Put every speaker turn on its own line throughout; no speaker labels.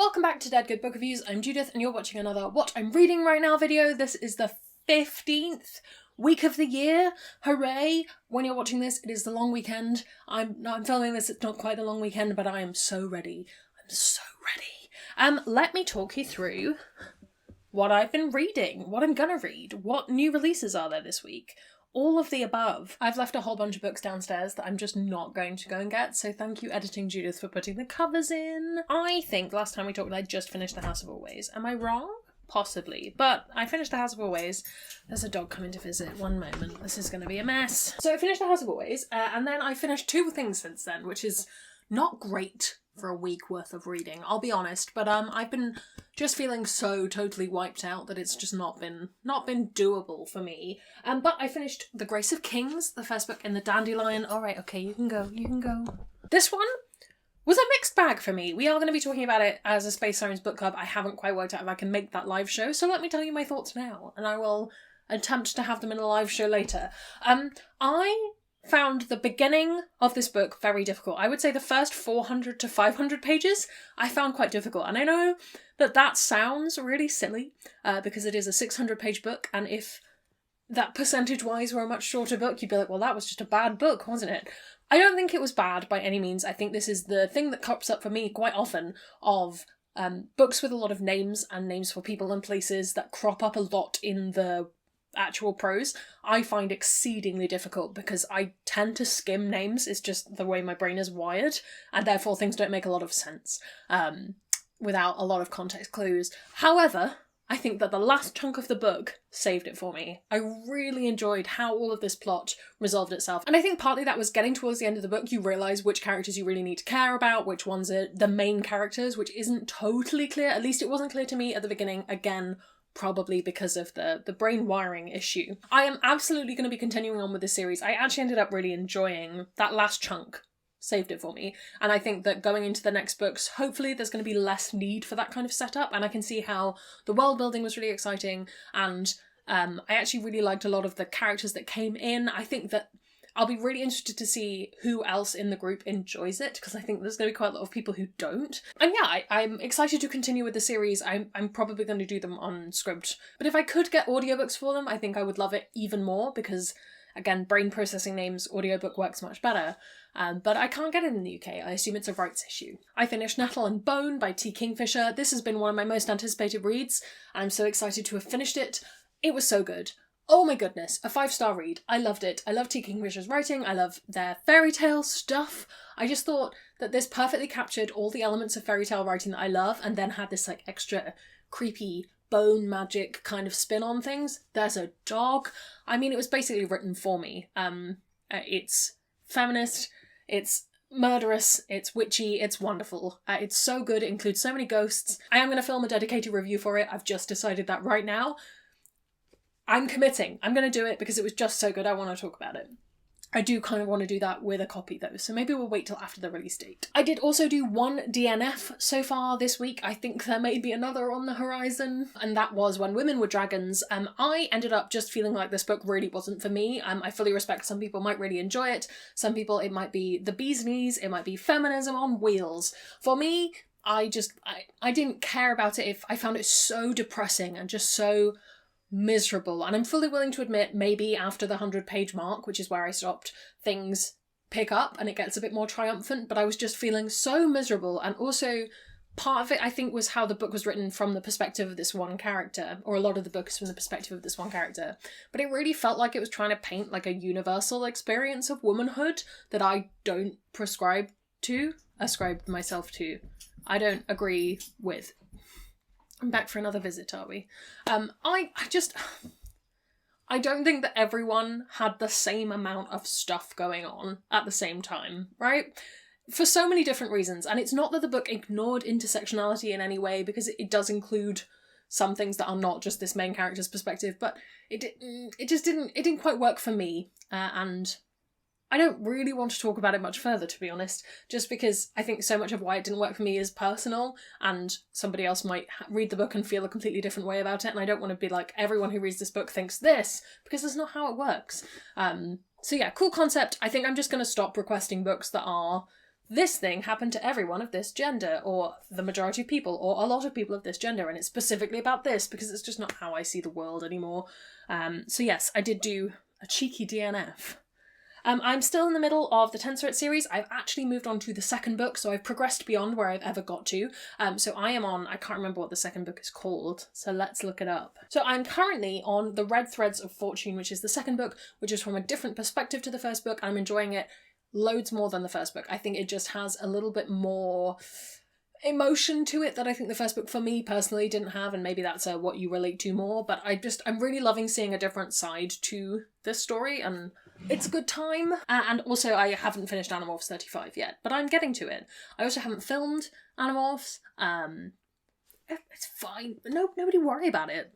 Welcome back to Dead Good Book Reviews. I'm Judith and you're watching another What I'm Reading Right Now video. This is the 15th week of the year. Hooray! When you're watching this, it is the long weekend. I'm filming this, it's not quite the long weekend, but I am so ready. I'm so ready. Let me talk you through what I've been reading, what I'm gonna read, what new releases are there this week. All of the above. I've left a whole bunch of books downstairs that I'm just not going to go and get, so thank you, Editing Judith, for putting the covers in. I think last time we talked I just finished The House of Always. Am I wrong? Possibly. But I finished The House of Always. There's a dog coming to visit. One moment. This is going to be a mess. So I finished The House of Always, and then I finished two things since then, which is not great for a week worth of reading, I'll be honest, but I've been just feeling so totally wiped out that it's just not been doable for me. But I finished The Grace of Kings, the first book in the Dandelion. Alright, okay, you can go. This one was a mixed bag for me. We are going to be talking about it as a Space Sirens book club. I haven't quite worked out if I can make that live show, so let me tell you my thoughts now, and I will attempt to have them in a live show later. I found the beginning of this book very difficult. I would say the first 400 to 500 pages I found quite difficult. And I know that sounds really silly because it is a 600-page book, and if that percentage-wise were a much shorter book, you'd be like, well, that was just a bad book, wasn't it? I don't think it was bad by any means. I think this is the thing that crops up for me quite often of books with a lot of names and names for people and places that crop up a lot in the actual prose. I find exceedingly difficult because I tend to skim names. It's just the way my brain is wired, and therefore things don't make a lot of sense without a lot of context clues. However, I think that the last chunk of the book saved it for me. I really enjoyed how all of this plot resolved itself, and I think partly that was getting towards the end of the book, you realise which characters you really need to care about, which ones are the main characters, which isn't totally clear. At least it wasn't clear to me at the beginning, again, probably because of the brain wiring issue. I am absolutely going to be continuing on with this series. I actually ended up really enjoying that last chunk. Saved it for me. And I think that going into the next books, hopefully there's going to be less need for that kind of setup, and I can see how the world building was really exciting, and I actually really liked a lot of the characters that came in. I think that I'll be really interested to see who else in the group enjoys it, because I think there's going to be quite a lot of people who don't. And yeah, I'm excited to continue with the series. I'm probably going to do them on Scribd. But if I could get audiobooks for them, I think I would love it even more, because, again, brain processing names, audiobook works much better. But I can't get it in the UK. I assume it's a rights issue. I finished Nettle and Bone by T. Kingfisher. This has been one of my most anticipated reads. I'm so excited to have finished it. It was so good. Oh my goodness, a 5-star read. I loved it. I love T. Kingfisher's writing. I love their fairy tale stuff. I just thought that this perfectly captured all the elements of fairy tale writing that I love, and then had this like extra creepy bone magic kind of spin on things. There's a dog. I mean, it was basically written for me. It's feminist, it's murderous, it's witchy, it's wonderful. It's so good, it includes so many ghosts. I am going to film a dedicated review for it. I've just decided that right now. I'm committing. I'm going to do it because it was just so good. I want to talk about it. I do kind of want to do that with a copy though, so maybe we'll wait till after the release date. I did also do one DNF so far this week. I think there may be another on the horizon, and that was When Women Were Dragons. I ended up just feeling like this book really wasn't for me. I fully respect some people might really enjoy it. Some people it might be the bee's knees, it might be feminism on wheels. For me, I didn't care about it. I found it so depressing and just so miserable, and I'm fully willing to admit maybe after the 100-page mark, which is where I stopped, things pick up and it gets a bit more triumphant, but I was just feeling so miserable. And also part of it I think was how the book was written from the perspective of this one character, or a lot of the book is from the perspective of this one character, but it really felt like it was trying to paint like a universal experience of womanhood that I don't ascribe myself to. I don't agree with. I'm back for another visit, are we? I don't think that everyone had the same amount of stuff going on at the same time, right? For so many different reasons. And it's not that the book ignored intersectionality in any way, because it does include some things that are not just this main character's perspective, but it didn't quite work for me. And I don't really want to talk about it much further, to be honest, just because I think so much of why it didn't work for me is personal, and somebody else might read the book and feel a completely different way about it, and I don't want to be like, everyone who reads this book thinks this, because that's not how it works. So yeah, cool concept. I think I'm just going to stop requesting books that are this thing happened to everyone of this gender, or the majority of people, or a lot of people of this gender, and it's specifically about this, because it's just not how I see the world anymore. So yes, I did do a cheeky DNF. I'm still in the middle of the Tensorate series. I've actually moved on to the second book, so I've progressed beyond where I've ever got to. So I am on, I can't remember what the second book is called, so let's look it up. So I'm currently on The Red Threads of Fortune, which is the second book, which is from a different perspective to the first book. I'm enjoying it loads more than the first book. I think it just has a little bit more emotion to it that I think the first book for me personally didn't have, and maybe that's what you relate to more, but I'm really loving seeing a different side to this story, and it's a good time. And also I haven't finished Animorphs 35 yet, but I'm getting to it. I also haven't filmed Animorphs. It's fine. Nobody worry about it.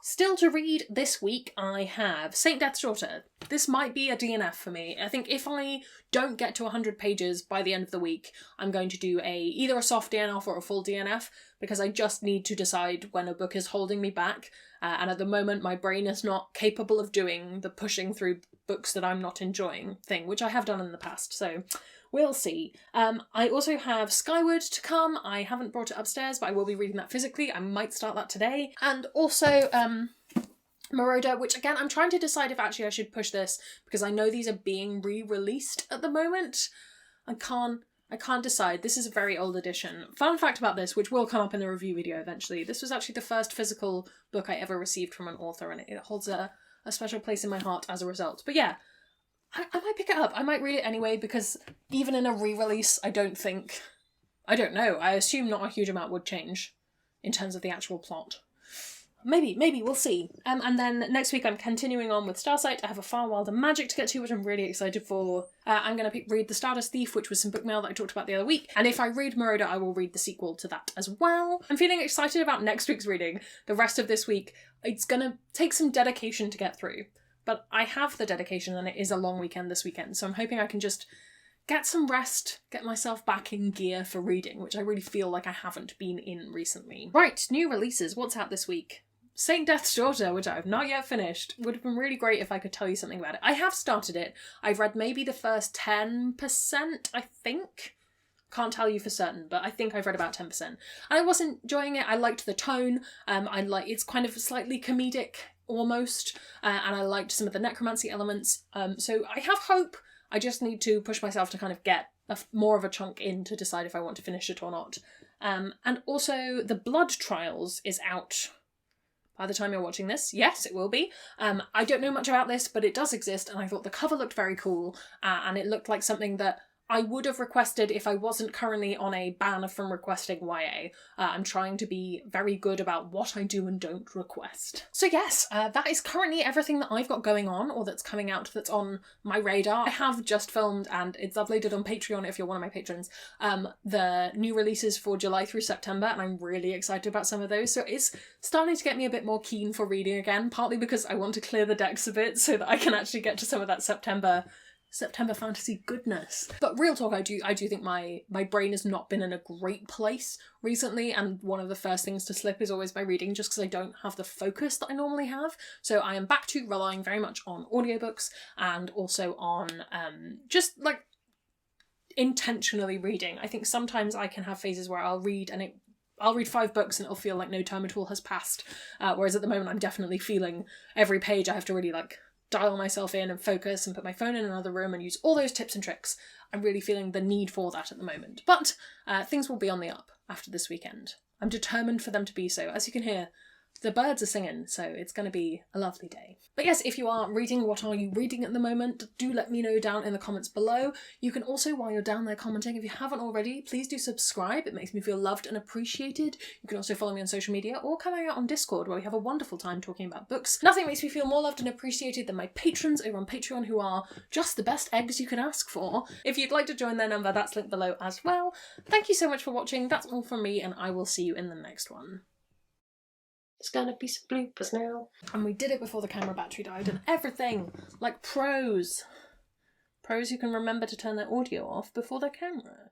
Still to read this week, I have Saint Death's Daughter. This might be a DNF for me. I think if I don't get to 100 pages by the end of the week, I'm going to do either a soft DNF or a full DNF, because I just need to decide when a book is holding me back. And at the moment, my brain is not capable of doing the pushing through books that I'm not enjoying thing, which I have done in the past, so we'll see. I also have Skyward to come. I haven't brought it upstairs, but I will be reading that physically. I might start that today. And also Moroder, which again, I'm trying to decide if actually I should push this, because I know these are being re-released at the moment. I can't decide. This is a very old edition. Fun fact about this, which will come up in the review video eventually, this was actually the first physical book I ever received from an author, and it holds a special place in my heart as a result. But yeah, I might pick it up. I might read it anyway, because even in a re-release, I don't know. I assume not a huge amount would change in terms of the actual plot. Maybe, we'll see. And then next week I'm continuing on with Starsight. I have a Far Wilder Magic to get to, which I'm really excited for. I'm going to read The Stardust Thief, which was some book mail that I talked about the other week. And if I read Moroder, I will read the sequel to that as well. I'm feeling excited about next week's reading. The rest of this week, it's going to take some dedication to get through. But I have the dedication, and it is a long weekend this weekend, so I'm hoping I can just get some rest, get myself back in gear for reading, which I really feel like I haven't been in recently. Right, new releases. What's out this week? Saint Death's Daughter, which I have not yet finished. Would have been really great if I could tell you something about it. I have started it. I've read maybe the first 10%, I think. Can't tell you for certain, but I think I've read about 10%. And I was enjoying it. I liked the tone. It's kind of slightly comedic, almost, and I liked some of the necromancy elements. So I have hope. I just need to push myself to kind of get more of a chunk in to decide if I want to finish it or not. And also, The Blood Trials is out by the time you're watching this. Yes, it will be. I don't know much about this, but it does exist, and I thought the cover looked very cool, and it looked like something that I would have requested if I wasn't currently on a ban from requesting YA. I'm trying to be very good about what I do and don't request. So yes, that is currently everything that I've got going on, or that's coming out, that's on my radar. I have just filmed, and it's uploaded on Patreon if you're one of my patrons, the new releases for July through September, and I'm really excited about some of those. So it's starting to get me a bit more keen for reading again, partly because I want to clear the decks a bit so that I can actually get to some of that September fantasy goodness. But real talk, I do think my brain has not been in a great place recently, and one of the first things to slip is always by reading, just because I don't have the focus that I normally have. So I am back to relying very much on audiobooks, and also on just like intentionally reading. I think sometimes I can have phases where I'll read 5 books and it'll feel like no time at all has passed, whereas at the moment I'm definitely feeling every page I have to really like dial myself in and focus and put my phone in another room and use all those tips and tricks. I'm really feeling the need for that at the moment. But things will be on the up after this weekend. I'm determined for them to be so. As you can hear, the birds are singing, so it's going to be a lovely day. But yes, if you are reading, what are you reading at the moment? Do let me know down in the comments below. You can also, while you're down there commenting, if you haven't already, please do subscribe. It makes me feel loved and appreciated. You can also follow me on social media or come out on Discord, where we have a wonderful time talking about books. Nothing makes me feel more loved and appreciated than my patrons over on Patreon, who are just the best eggs you can ask for. If you'd like to join their number, that's linked below as well. Thank you so much for watching. That's all from me, and I will see you in the next one. It's gonna be some bloopers now. And we did it before the camera battery died and everything! Like pros. Pros who can remember to turn their audio off before their camera.